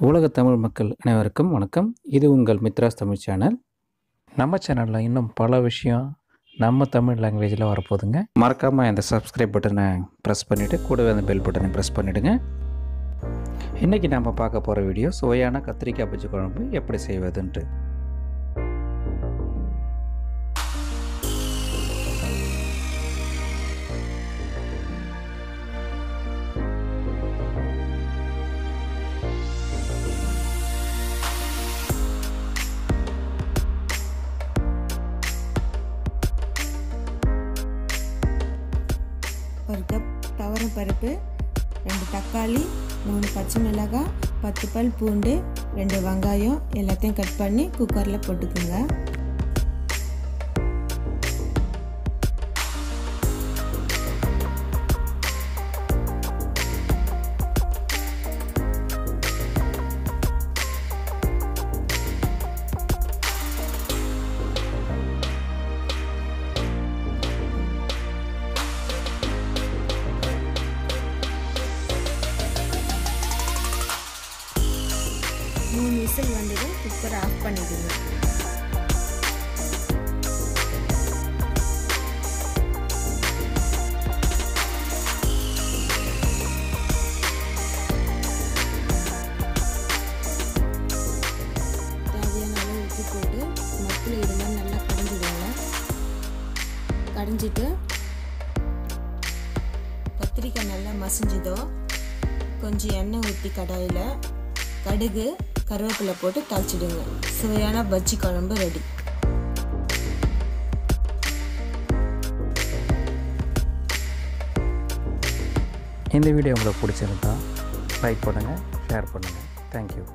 உலக தமிழ் மக்கள் அனைவருக்கும் வணக்கம். இது உங்கள் மித்ராஸ் தமிழ் சேனல். நம்ம சேனலில் இன்னும் பல விஷயம் நம்ம தமிழ் லாங்குவேஜில் வரப்போகுதுங்க. மறக்காமல் அந்த சப்ஸ்கிரைப் பட்டனை ப்ரெஸ் பண்ணிவிட்டு கூடவே அந்த பெல் பட்டனை ப்ரெஸ் பண்ணிவிடுங்க. இன்றைக்கி நம்ம பார்க்க போகிற வீடியோ சுவையான கத்திரிக்காய் பஜ்ஜி குழம்பு எப்படி செய்வதுன்ட்டு. ஒரு கப் துவரம் பருப்பு, 2 தக்காளி, 3 பச்சை மிளகாய், 10 பல் பூண்டு, 2 வெங்காயம் எல்லாத்தையும் கட் பண்ணி குக்கரில் போட்டுக்குங்க. மூணு விசில் வந்ததும் குக்கரை ஆஃப் பண்ணிடுங்க. தேவையான அளவு உப்பு போட்டு மத்தில் இதெல்லாம் நல்லா கடைஞ்சிடுங்க. கடைஞ்சிட்டு கத்திரிக்காய் நல்லா மசிஞ்சதோ கொஞ்சம் எண்ணெய் ஊற்றி கடாயில் கடுகு கருவேப்பிலை போட்டு தாளிச்சிடுங்க. சுவையான பஜ்ஜி குழம்பு ரெடி. இந்த வீடியோ உங்களுக்கு பிடிச்சிருந்தா லைக் பண்ணுங்கள், ஷேர் பண்ணுங்கள். தேங்க்யூ.